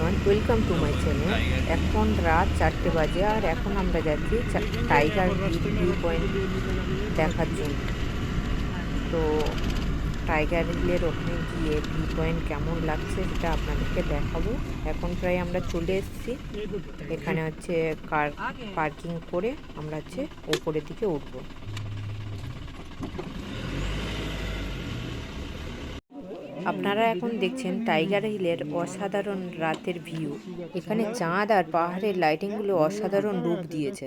Everyone, welcome to my channel. এখন রাত 4টে বাজে আর এখন আমরা যাচ্ছি টাইগার হিল ভিউ পয়েন্ট দেখার জন্য। তো টাইগার হিলের ওখানে গিয়ে ভিউ পয়েন্ট কেমন লাগছে সেটা আপনাদেরকে দেখাবো। এখন প্রায় আমরা চলে এসেছি। এখানে হচ্ছে কার পার্কিং করে আমরা হচ্ছে ওপরের দিকে উঠবো। আপনারা এখন দেখছেন টাইগার হিলের অসাধারণ রাতের ভিউ। এখানে চাঁদ আর পাহাড়ের লাইটিংগুলো অসাধারণ রূপ দিয়েছে।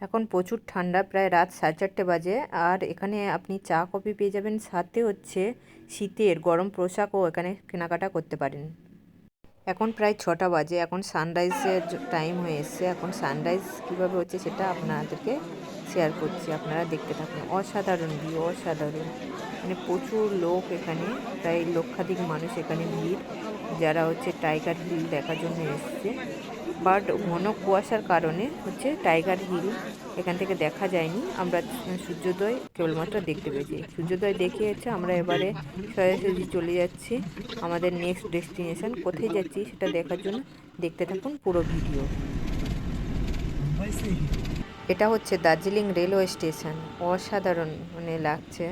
এখন প্রচুর ঠান্ডা, প্রায় রাত 4:30 বাজে, আর এখানে আপনি চা কফি পেয়ে যাবেন, সাথে হচ্ছে শীতের গরম পোশাকও এখানে কেনাকাটা করতে পারেন। এখন প্রায় 6টা বাজে, এখন সানরাইজের টাইম হয়ে এসছে। এখন সানরাইজ কীভাবে হচ্ছে সেটা আপনাদেরকে শেয়ার করছি, আপনারা দেখতে থাকুন। অসাধারণ ভিউ, অসাধারণ। মানে প্রচুর লোক, এখানে প্রায় লক্ষাধিক মানুষ এখানে ভিড়, যারা হচ্ছে টাইগার হিল দেখার জন্য এসছে। বাট ঘন কুয়াশার কারণে হচ্ছে টাইগার হিল এখান থেকে দেখা যায়নি। আমরা সূর্যোদয় কেবলমাত্র দেখতে পেয়েছি। সূর্যোদয় দেখে হচ্ছে আমরা এবারে সোজাসুজি চলে যাচ্ছি আমাদের নেক্সট ডেস্টিনেশন। কোথায় যাচ্ছি সেটা দেখার জন্য দেখতে থাকুন পুরো ভিডিও। এটা হচ্ছে দার্জিলিং রেলওয়ে স্টেশন। অসাধারণ মানে লাগছে,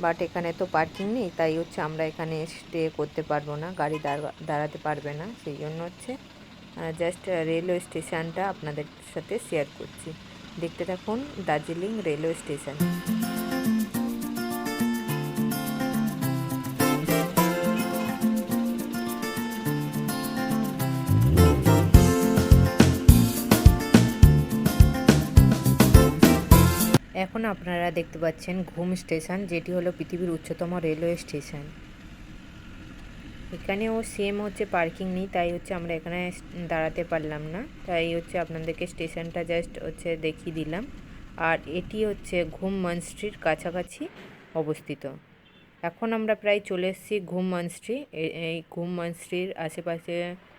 বাট এখানে তো পার্কিং নেই, তাই হচ্ছে আমরা এখানে স্টে করতে পারবো না, গাড়ি দাঁড়াতে পারবে না। সেই জন্য হচ্ছে জাস্ট রেলওয়ে স্টেশনটা আপনাদের সাথে শেয়ার করছি। দেখতে থাকুন দার্জিলিং রেলওয়ে স্টেশন। এখন আপনারা দেখতে পাচ্ছেন ঘুম স্টেশন, যেটি হলো পৃথিবীর উচ্চতম রেলওয়ে স্টেশন। এখানেও সেম হচ্ছে পার্কিং নেই, তাই হচ্ছে আমরা এখানে দাঁড়াতে পারলাম না, তাই হচ্ছে আপনাদেরকে স্টেশনটা জাস্ট হচ্ছে দেখিয়ে দিলাম। আর এটি হচ্ছে ঘুম মনস্ট্রির কাছাকাছি অবস্থিত। এখন আমরা প্রায় চলে এসেছি ঘুম মনস্ট্রি। এই ঘুম মনস্ট্রির আশেপাশে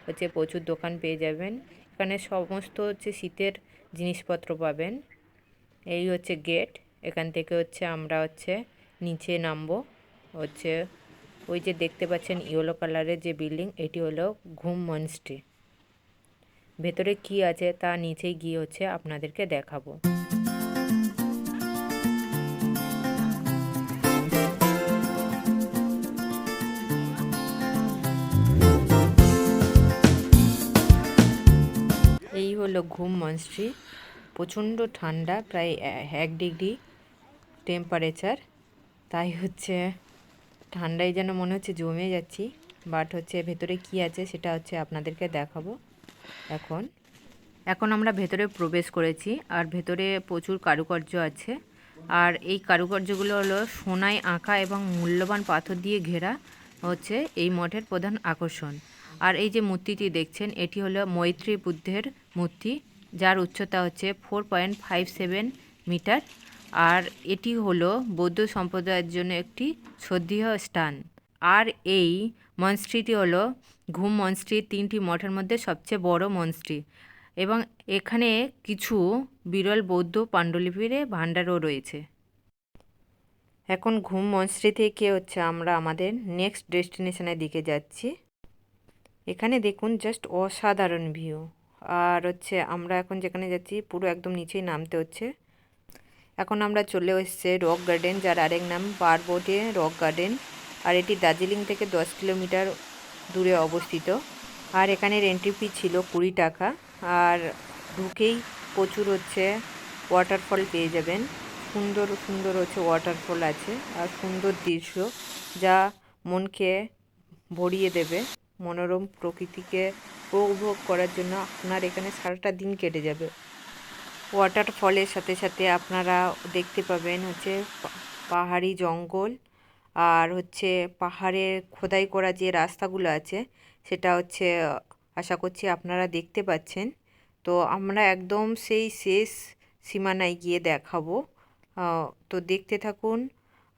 হচ্ছে প্রচুর দোকান পেয়ে যাবেন। এখানে সমস্ত হচ্ছে শীতের জিনিসপত্র পাবেন। এই হচ্ছে গেট, এখান থেকে হচ্ছে আমরা হচ্ছে নিচে নামবো। হচ্ছে ওই যে দেখতে পাচ্ছেন ইয়েলো কালারের যে বিল্ডিং, এটি হলো ঘুম মনস্ট্রি। ভেতরে কি আছে তা নিচেই গিয়ে হচ্ছে আপনাদেরকে দেখাবো। এই হলো ঘুম মনস্ট্রি। প্রচণ্ড ঠান্ডা, প্রায় 1 ডিগ্রি টেম্পারেচার, তাই হচ্ছে ঠান্ডায় যেন মনে হচ্ছে জমে যাচ্ছি। বাট হচ্ছে ভেতরে কি আছে সেটা হচ্ছে আপনাদেরকে দেখাবো। এখন আমরা ভেতরে প্রবেশ করেছি, আর ভেতরে প্রচুর কারুকার্য আছে। আর এই কারুকার্যগুলো হলো সোনায় আঁকা এবং মূল্যবান পাথর দিয়ে ঘেরা হচ্ছে এই মঠের প্রধান আকর্ষণ। আর এই যে মূর্তিটি দেখছেন, এটি হলো মৈত্রী বুদ্ধের মূর্তি, যার উচ্চতা হচ্ছে 4.57 মিটার। আর এটি হলো বৌদ্ধ সম্প্রদায়ের জন্য একটি শ্রদ্ধেয় স্থান। আর এই মনস্ট্রিটি হলো ঘুম মনস্ট্রি 3টি মঠের মধ্যে সবচেয়ে বড় মনস্ট্রি, এবং এখানে কিছু বিরল বৌদ্ধ পাণ্ডুলিপির ভাণ্ডারও রয়েছে। এখন ঘুম মনস্ট্রি থেকে হচ্ছে আমরা আমাদের নেক্সট ডেস্টিনেশনের দিকে যাচ্ছি। এখানে দেখুন জাস্ট অসাধারণ ভিউ। আর হচ্ছে আমরা এখন যেখানে যাচ্ছি পুরো একদম নিচেই নামতে হচ্ছে। এখন আমরা চলে এসেছি রক গার্ডেন, যার আরেক নাম পার্বতী রক গার্ডেন। আর এটি দার্জিলিং থেকে 10 কিলোমিটার দূরে অবস্থিত। আর এখানের এন্ট্রি ফি ছিল 20 টাকা। আর ঢুকেই প্রচুর হচ্ছে ওয়াটারফল পেয়ে যাবেন। সুন্দর সুন্দর হচ্ছে ওয়াটারফল আছে, আর সুন্দর দৃশ্য যা মনকে ভরিয়ে দেবে। মনোরম প্রকৃতিকে উপভোগ করার জন্য আপনার এখানে সারাটা দিন কেটে যাবে। ওয়াটারফলের সাথে সাথে আপনারা দেখতে পাবেন হচ্ছে পাহাড়ি জঙ্গল, আর হচ্ছে পাহাড়ের খোদাই করা যে রাস্তাগুলো আছে সেটা হচ্ছে আশা করছি আপনারা দেখতে পাচ্ছেন। তো আমরা একদম সেই শেষ সীমানায় গিয়ে দেখাবো। তো দেখতে থাকুন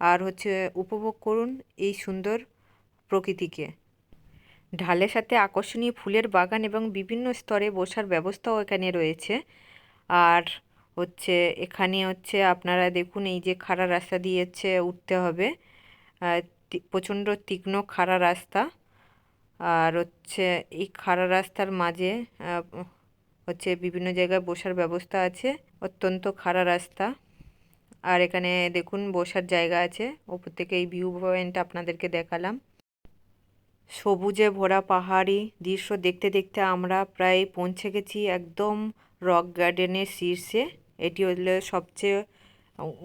আর হচ্ছে উপভোগ করুন এই সুন্দর প্রকৃতিকে। ঢালের সাথে আকর্ষণীয় ফুলের বাগান এবং বিভিন্ন স্তরে বসার ব্যবস্থাও এখানে রয়েছে। আর হচ্ছে এখানে হচ্ছে আপনারা দেখুন এই যে খাড়া রাস্তা দিয়েছে উঠতে হবে, প্রচণ্ড তীক্ষ্ণ খাড়া রাস্তা। আর হচ্ছে এই খাড়া রাস্তার মাঝে হচ্ছে বিভিন্ন জায়গায় বসার ব্যবস্থা আছে, অত্যন্ত খাড়া রাস্তা। আর এখানে দেখুন বসার জায়গা আছে, ওপর থেকে এই ভিউ পয়েন্ট আপনাদেরকে দেখালাম। সবুজে ভরা পাহাড়ি দৃশ্য দেখতে দেখতে আমরা প্রায় পৌঁছে গেছি একদম রক গার্ডেনের শীর্ষে। এটি হলো সবচেয়ে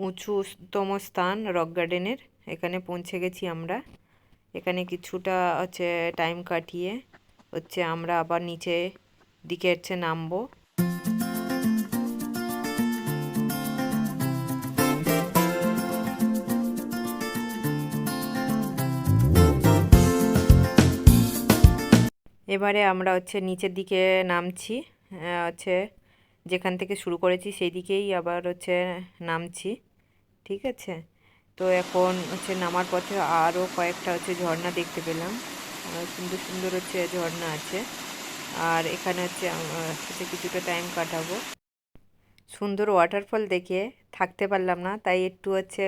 উঁচুতম স্থান রক গার্ডেনের। এখানে পৌঁছে গেছি আমরা। এখানে কিছুটা হচ্ছে টাইম কাটিয়ে হচ্ছে আমরা আবার নিচে দিকে হচ্ছে নামবো। এবারে আমরা হচ্ছে নিচের দিকে নামছি, হচ্ছে যেখান থেকে শুরু করেছি সেই দিকেই আবার হচ্ছে নামছি, ঠিক আছে। তো এখন হচ্ছে নামার পথে আরও কয়েকটা হচ্ছে ঝর্ণা দেখতে পেলাম, সুন্দর সুন্দর হচ্ছে ঝর্ণা আছে। আর এখানে হচ্ছে কিছুটা টাইম কাটাবো। সুন্দর ওয়াটারফল দেখে থাকতে পারলাম না, তাই একটু হচ্ছে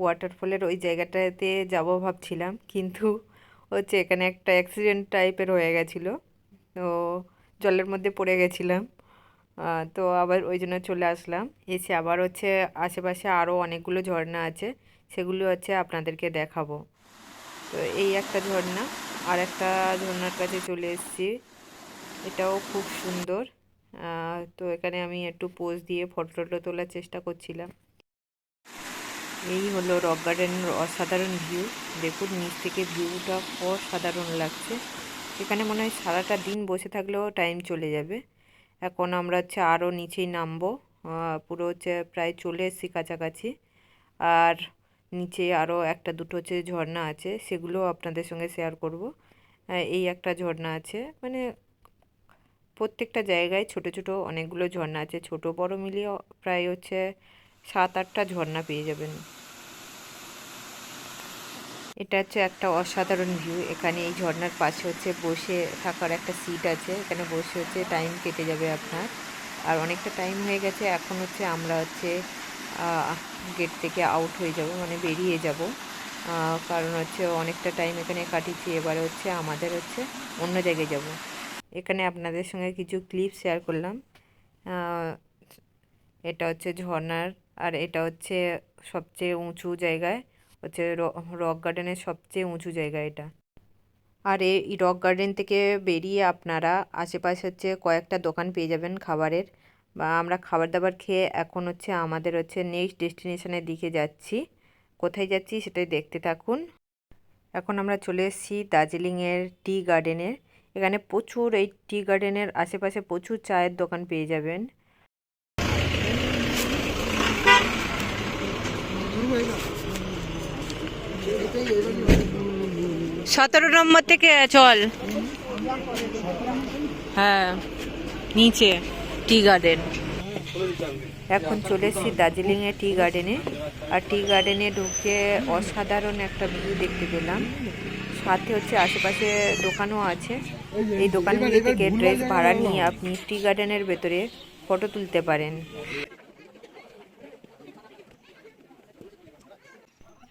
ওয়াটারফলের ওই জায়গাটাতে যাব ভাবছিলাম, কিন্তু হচ্ছে এখানে একটা অ্যাক্সিডেন্ট টাইপের হয়ে গেছিলো, তো জলের মধ্যে পড়ে গেছিলাম। তো আবার ওই জন্য চলে আসলাম। এসে আবার হচ্ছে আশেপাশে আরও অনেকগুলো ঝর্ণা আছে, সেগুলো হচ্ছে আপনাদেরকে দেখাবো। তো এই একটা ঝর্ণা, আর একটা ঝর্ণার কাছে চলে এসেছি, এটাও খুব সুন্দর। তো এখানে আমি একটু পোজ দিয়ে ফটো তোলার চেষ্টা করছিলাম। এই হলো রক গার্ডেনের অসাধারণ ভিউ। দেখুন নিচ থেকে ভিউটা অসাধারণ লাগছে। এখানে মনে হয় সারাটা দিন বসে থাকলেও টাইম চলে যাবে। এখন আমরা হচ্ছে আরও নিচেই নামবো, পুরো হচ্ছে প্রায় চলে এসেছি কাছাকাছি। আর নিচে আরও একটা দুটো হচ্ছে ঝর্ণা আছে, সেগুলো আপনাদের সঙ্গে শেয়ার করব। এই একটা ঝর্ণা আছে, মানে প্রত্যেকটা জায়গায় ছোট ছোট অনেকগুলো ঝর্ণা আছে, ছোট বড় মিলিয়ে প্রায় হচ্ছে 7-8টা ঝর্ণা পেয়ে যাবেন। এটা হচ্ছে একটা অসাধারণ ভিউ। এখানে এই ঝর্ণার পাশে হচ্ছে বসে থাকার একটা সিট আছে, এখানে বসে হচ্ছে টাইম কেটে যাবে আপনার। আর অনেকটা টাইম হয়ে গেছে, এখন হচ্ছে আমরা হচ্ছে গেট থেকে আউট হয়ে যাব, মানে বেরিয়ে যাব। কারণ হচ্ছে অনেকটা টাইম এখানে কাটিয়েছি, এবারে হচ্ছে আমাদের হচ্ছে অন্য জায়গায় যাব। এখানে আপনাদের সঙ্গে কিছু ক্লিপ শেয়ার করলাম। এটা হচ্ছে ঝর্ণার, আর এটা হচ্ছে সবচেয়ে উঁচু জায়গায়, হচ্ছে রক গার্ডেনের সবচেয়ে উঁচু জায়গা এটা। আর এই রক গার্ডেন থেকে বেরিয়ে আপনারা আশেপাশে হচ্ছে কয়েকটা দোকান পেয়ে যাবেন খাবারের, বা আমরা খাবার দাবার খেয়ে এখন হচ্ছে আমাদের হচ্ছে নেক্সট ডেস্টিনেশনের দিকে যাচ্ছি। কোথায় যাচ্ছি সেটাই দেখতে থাকুন। এখন আমরা চলে এসেছি দার্জিলিংয়ের টি গার্ডেনের। এখানে প্রচুর, এই টি গার্ডেনের আশেপাশে প্রচুর চায়ের দোকান পেয়ে যাবেন। 17 নম্বর থেকে চল। হ্যাঁ, নিচে টি গার্ডেন। এখন চলে এসেছি দার্জিলিংয়ের টি গার্ডেনে। আর টি গার্ডেনে ঢুকে অসাধারণ একটা ভিউ দেখতে পেলাম, সাথে হচ্ছে আশেপাশে দোকানও আছে। এই দোকানগুলি থেকে ড্রেস ভাড়া নিয়ে আপনি টি গার্ডেনের ভেতরে ফটো তুলতে পারেন।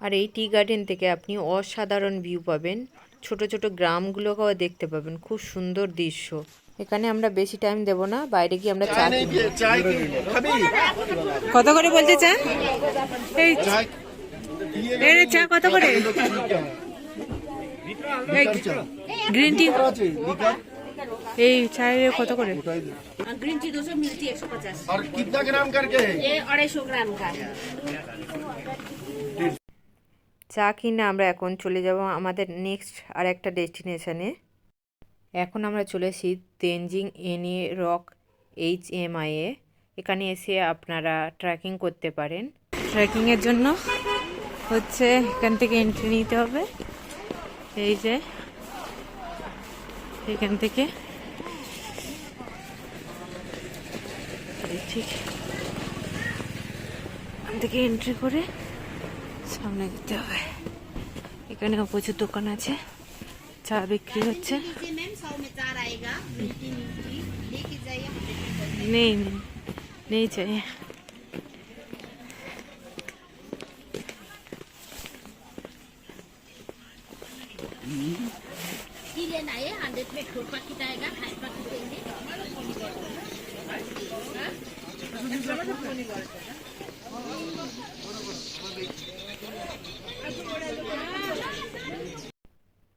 আর এই টি গার্ডেন থেকে আপনি অসাধারণ ভিউ পাবেন, ছোট ছোট গ্রামগুলোকেও দেখতে পাবেন, খুব সুন্দর দৃশ্য। এখানে আমরা বেশি টাইম দেব না, বাইরে গিয়ে আমরা চা কত করে বলতে চান? এই চা কত করে? গ্রিন টি এই চায়ের কত করে? ग्रीन टी 200 मिलती है 150। और कितना ग्राम करके है ये? 250 ग्राम का। চা কিনে আমরা এখন চলে যাব আমাদের নেক্সট আর একটা ডেস্টিনেশনে। এখন আমরা চলে এসেছি তেনজিং এনি রক HMI এ। এখানে এসে আপনারা ট্রেকিং করতে পারেন। ট্রেকিংয়ের জন্য হচ্ছে এখান থেকে এন্ট্রি নিতে হবে, এই যে এখান থেকে ঠিক এখান থেকে এন্ট্রি করে সামনে যেতে হবে। এখানে প্রচুর দোকান আছে, চা বিক্রি হচ্ছে। নেই নেই নেই চাই।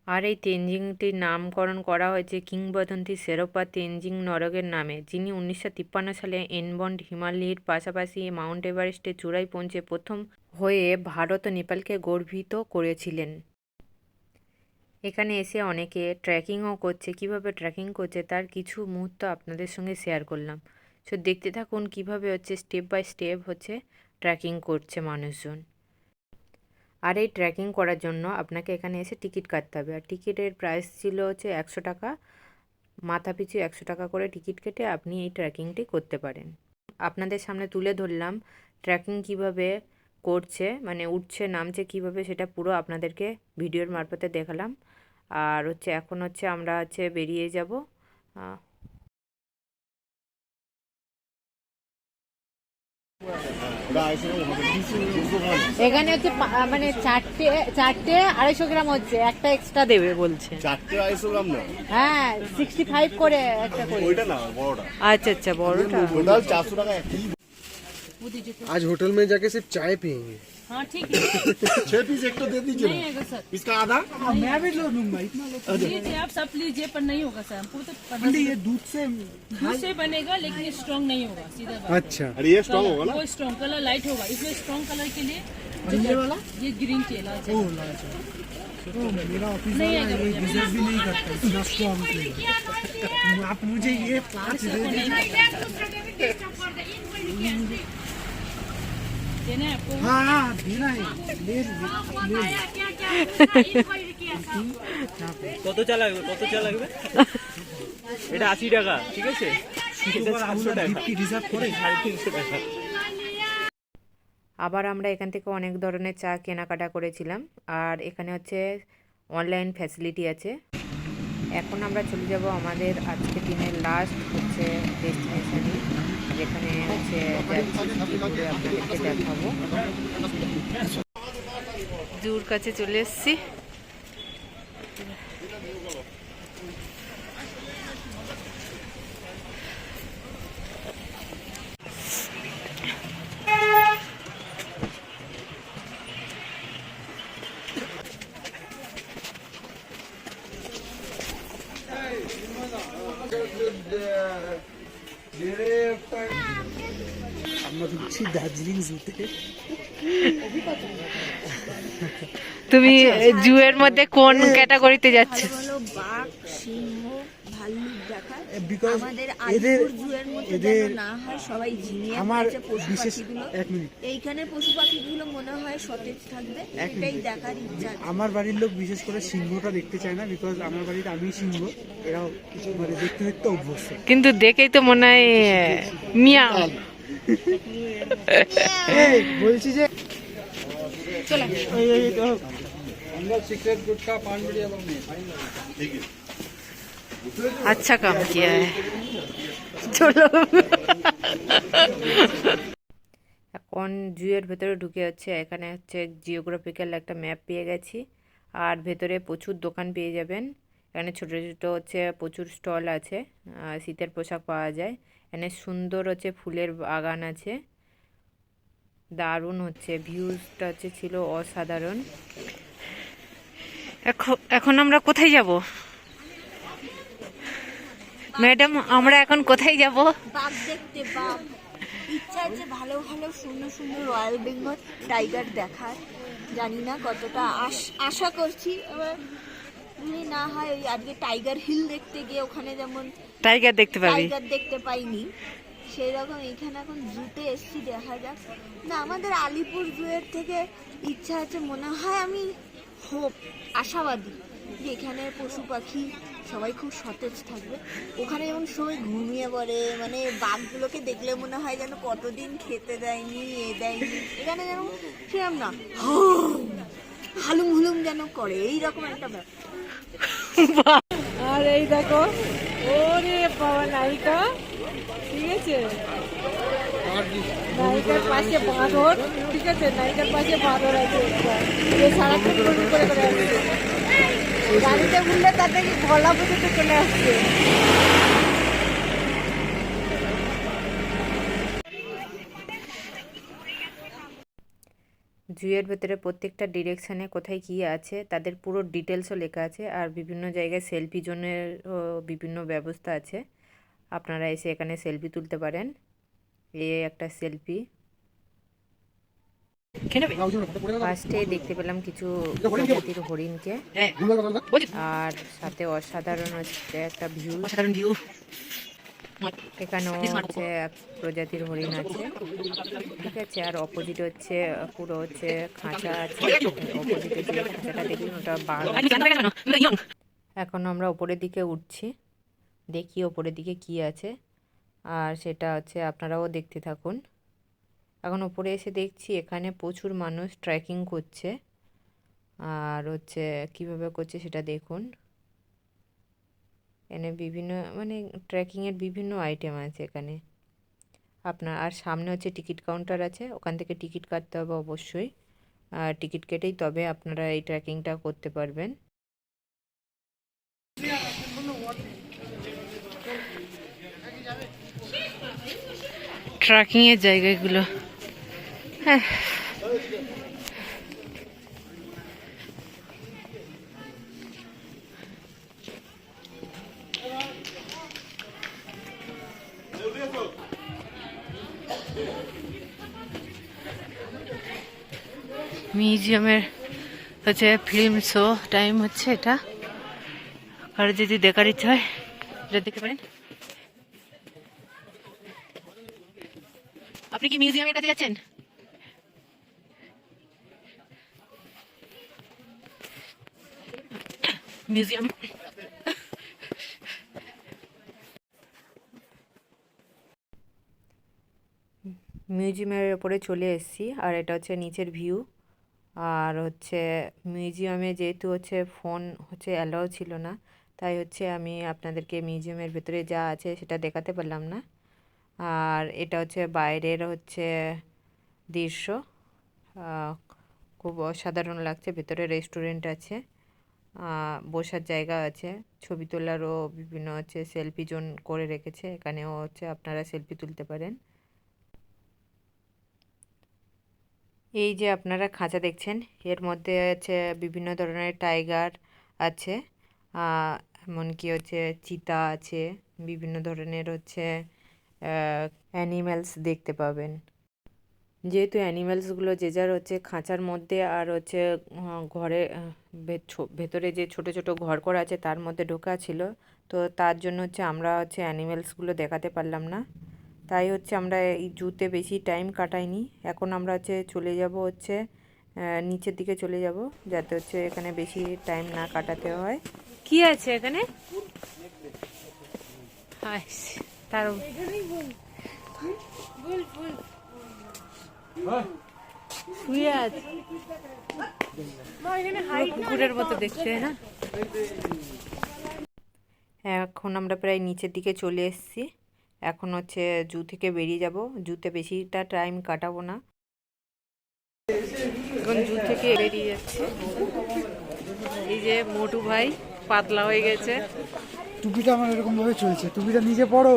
আর এই তেনজিংটির নামকরণ করা হয়েছে কিংবদন্তি শেরপা তেনজিং নরগের নামে, যিনি 1953 সালে এনবন্ড হিমালয়ের পাশাপাশি মাউন্ট এভারেস্টের চূড়ায় পৌঁছে প্রথম হয়ে ভারত ও নেপালকে গর্বিত করেছিলেন। এখানে এসে অনেকে ট্রেকিংও করছে। কিভাবে ট্রেকিং করছে তার কিছু মুহূর্ত আপনাদের সঙ্গে শেয়ার করলাম। সো দেখতে থাকুন কিভাবে হচ্ছে স্টেপ বাই স্টেপ হচ্ছে ট্রেকিং করছে মানুষজন। আর এই ট্রেকিং করার জন্য আপনাকে এখানে এসে টিকিট কাটতে হবে। আর টিকিটের প্রাইস ছিল হচ্ছে 100 টাকা, মাথা পিছু 100 টাকা করে টিকিট কেটে আপনি এই ট্রেকিংটি করতে পারেন। আপনাদের সামনে তুলে ধরলাম ট্রেকিং কিভাবে করছে, মানে উঠছে নামছে কিভাবে, সেটা পুরো আপনাদেরকে ভিডিওর মারফতে দেখালাম। আর হচ্ছে এখন হচ্ছে আমরা হচ্ছে বেরিয়ে যাব। এখানে হচ্ছে মানে চারটে 250 গ্রাম হচ্ছে, একটা এক্সট্রা দেবে বলছে। 250 গ্রাম না, হ্যাঁ 65 করে একটা করে। ওইটা না বড়টা। अच्छा अच्छा बड़ोटा টোটাল 400 টাকা একই। आज होटल में जाके सिर्फ चाय पियेंगे। हाँ ठीक है 6 पीस एक तो दे दीजिए नहीं ना। होगा सर। इसका आधा मैं भी लो लूंगा इतना लो। लीजिए आप सब लीजिए पर नहीं होगा सर, हमको तो ये दूध दूध से बनेगा लेकिन स्ट्रॉन्ग नहीं होगा, सीधा बात। अच्छा अरे ये स्ट्रॉन्ग होगा ना। वो स्ट्रॉन्ग कलर लाइट होगा, इसमें स्ट्रॉन्ग कलर के लिए ये वाला ये ग्रीन टी लाल चाय। मेरा ऑफिस नहीं वाला आएगा ये मुझे। डिजर्व भी नहीं करता इतना स्ट्रॉन्ग आप मुझे ये 5 दे दीजिए। देना है आपको। हाँ हाँ देना है ले কত চা লাগবে এটা 80 টাকা, ঠিক আছে? এটা 700 টাকা রিজার্ভ করে 350 টাকা। আবার আমরা এখান থেকে অনেক ধরনের চা কেনাকাটা করেছিলাম। আর এখানে হচ্ছে অনলাইন ফ্যাসিলিটি আছে। এখন আমরা চলে যাব আমাদের আজকে দিনের লাস্ট হচ্ছে ডেস্টিনেশনে, যেখানে হচ্ছে আপনাদেরকে দেখাবো। জুর কাছে চলে এসেছি। আমরা হচ্ছি দার্জিলিং জুতে। তুমি জুয়ের মধ্যে কোন ক্যাটাগরিতে যাচ্ছ? হলো বাঘ, সিংহ, ভাল্লুক দেখার। বিকজ আমাদের এদের আলিপুর জুয়ের মধ্যে যেন না হয় সবাই ঝিমিয়ে আমার পড়েছে পশু বিশেষ পাখিগুলো। 1 মিনিট এইখানে পশু পাখিগুলো মনে হয় সতেজ থাকবে, এটাই দেখার ইচ্ছা আছে। আমার বাড়ির লোক বিশেষ করে সিংহটা দেখতে চায় না, বিকজ আমার বাড়িতে আমি সিংহ, এরাও কিছু মানে দেখতে দেখতে অভ্যস্ত। কিন্তু দেখেই তো মনে হয় মিয়াও। এই বলছি যে চলো আমরা সিক্রেট গুটকা পান বিড়ি এবং अच्छा काम किया है। চলো এখন জুয়ের ভেতরে ঢুকে হচ্ছে, এখানে হচ্ছে জিওগ্রাফিক্যাল একটা ম্যাপ পেয়ে গেছি। আর ভেতরে প্রচুর দোকান পেয়ে যাবেন। এখানে ছোট ছোট হচ্ছে প্রচুর স্টল আছে, শীতের পোশাক পাওয়া যায়। এখানে সুন্দর হচ্ছে ফুলের বাগান আছে, দারুণ হচ্ছে ভিউজটা হচ্ছে ছিল অসাধারণ। এখন আমরা কোথায় যাব ম্যাডাম? আমরা এখন কোথায় যাব? বাঘ দেখতে, বাঘ। ইচ্ছা আছে ভালো ভালো সুন্দর সুন্দর রয়্যাল বেঙ্গল টাইগার দেখার। জানি না কতটা আশা করছি, এবার যদি না হয় ওই আজকে টাইগার হিল দেখতে গিয়ে ওখানে যেমন টাইগার দেখতে পাবি। টাইগার দেখতে পাইনি, সেই রকম এখানে এখন জুতে এসছি, দেখা যাক। না আমাদের আলিপুর জুয়ের থেকে ইচ্ছা আছে, মনে হয় আমি আশাবাদী যে এখানে পশু পাখি সবাই খুব সতেজ থাকবে। ওখানে যেমন সবাই ঘুমিয়ে পড়ে, মানে বাঘগুলোকে দেখলে মনে হয় যেন কতদিন খেতে দেয়নি, দেয়নি। এখানে যেন সেরকম না, হালুম হুলুম যেন করে, এইরকম একটা ব্যাপার। আর এই দেখো, ওরে বাবা নায়িকা, ঠিক আছে, নায়িকার পাশে বাঁদর, ঠিক আছে, নায়িকার পাশে বাঁদর আছে, সারাক্ষণ করে আসছে। গাড়িতে উঠলে তাদের গলা পর্যন্ত চলে আসছে। জুয়ের ভেতরে প্রত্যেকটা ডিরেকশানে কোথায় কী আছে তাদের পুরো ডিটেলসও লেখা আছে, আর বিভিন্ন জায়গায় সেলফি জোনের বিভিন্ন ব্যবস্থা আছে। আপনারা এসে এখানে সেলফি তুলতে পারেন। একটা সেলফি। ফার্স্টে দেখতে পেলাম কিছু প্রজাতির হরিণকে, আর সাথে অসাধারণ হচ্ছে একটা ভিউ। এখানেও হচ্ছে এক প্রজাতির হরিণ আছে, ঠিক আছে। আর অপোজিট হচ্ছে পুরো হচ্ছে খাঁচা আছে, অপোজিটে যে খাঁচাটা দেখলেন ওটা বাঘ। এখন আমরা ওপরের দিকে উঠছি, দেখি ওপরের দিকে কি আছে, আর সেটা হচ্ছে আপনারাও দেখতে থাকুন। এখন ওপরে এসে দেখছি এখানে প্রচুর মানুষ ট্রেকিং করছে, আর হচ্ছে কীভাবে করছে সেটা দেখুন। এখানে বিভিন্ন মানে ট্রেকিংয়ের বিভিন্ন আইটেম আছে এখানে আপনার। আর সামনে হচ্ছে টিকিট কাউন্টার আছে, ওখান থেকে টিকিট কাটতে হবে অবশ্যই, আর টিকিট কেটেই তবে আপনারা এই ট্রেকিংটা করতে পারবেন। ট্রেকিংয়ের জায়গাগুলো, হ্যাঁ মিউজিয়ামের হচ্ছে ফিল্ম শো টাইম হচ্ছে এটা, আর যদি দেখার ইচ্ছা হয় এটা দেখতে পারেন। আপনি কি মিউজিয়ামের কাছে যাচ্ছেন? মিউজিয়াম মিউজিয়ামের ওপরে চলে এসেছি, আর এটা হচ্ছে নিচের ভিউ। আর হচ্ছে মিউজিয়ামে যেহেতু হচ্ছে ফোন হচ্ছে অ্যালাউ ছিল না, তাই হচ্ছে আমি আপনাদেরকে মিউজিয়ামের ভেতরে যা আছে সেটা দেখাতে পারলাম না। আর এটা হচ্ছে বাইরের হচ্ছে দৃশ্য, খুব অসাধারণ লাগছে। ভেতরে রেস্টুরেন্ট আছে, বসার জায়গা আছে, ছবি তোলারও বিভিন্ন হচ্ছে সেলফি জোন করে রেখেছে, এখানেও হচ্ছে আপনারা সেলফি তুলতে পারেন। এই যে আপনারা খাঁচা দেখছেন, এর মধ্যে হচ্ছে বিভিন্ন ধরনের টাইগার আছে, এমনকি হচ্ছে চিতা আছে, বিভিন্ন ধরনের হচ্ছে অ্যানিম্যালস দেখতে পাবেন। যেহেতু অ্যানিম্যালসগুলো যে যার হচ্ছে খাঁচার মধ্যে আর হচ্ছে ঘরে ভেতরে যে ছোট ছোট ঘর করা আছে তার মধ্যে ঢোকা ছিল, তো তার জন্য হচ্ছে আমরা হচ্ছে অ্যানিম্যালসগুলো দেখাতে পারলাম না। তাই হচ্ছে আমরা এই জুতে বেশি টাইম কাটাইনি। এখন আমরা হচ্ছে চলে যাব হচ্ছে নিচের দিকে চলে যাব, যাতে হচ্ছে এখানে বেশি টাইম না কাটাতে হয়। কি আছে এখানে? তার শুয়ে আছে কুকুরের মতো দেখতে না। এখন আমরা প্রায় নিচের দিকে চলে এসেছি, এখন হচ্ছে জু থেকে বেরিয়ে যাব। জুতে বেশিটা টাইম কাটাবো না, এখন জু থেকে বেরিয়ে যাচ্ছে। এই যে মোটু ভাই পাতলা হয়ে গেছে, টুপিটা আমার এরকম ভাবে চলছে, টুপিটা নিজে পড়ো।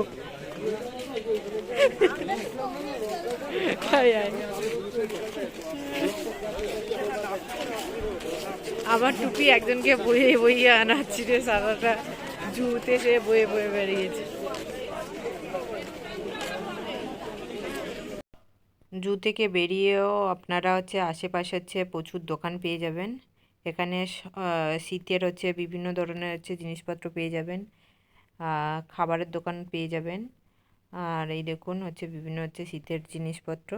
আমার টুপি একজনকে বইয়ে বইয়ে আনাচ্ছি রে, সারাটা জুতে সে বয়ে বয়ে বেরিয়েছে। জু থেকে বেরিয়েও আপনারা হচ্ছে আশেপাশে হচ্ছে প্রচুর দোকান পেয়ে যাবেন। এখানে শীতের হচ্ছে বিভিন্ন ধরনের হচ্ছে জিনিসপত্র পেয়ে যাবেন, খাবারের দোকান পেয়ে যাবেন। আর এই দেখুন হচ্ছে বিভিন্ন হচ্ছে শীতের জিনিসপত্র।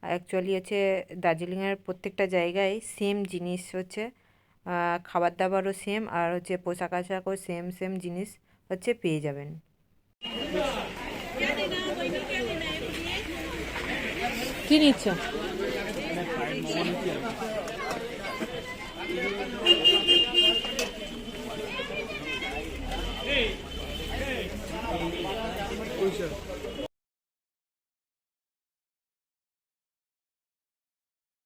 অ্যাকচুয়ালি হচ্ছে দার্জিলিংয়ের প্রত্যেকটা জায়গায় সেম জিনিস হচ্ছে, খাবার দাবারও সেম, আর হচ্ছে পোশাক আশাকও সেম সেম জিনিস হচ্ছে পেয়ে যাবেন। কি নিচ্ছ?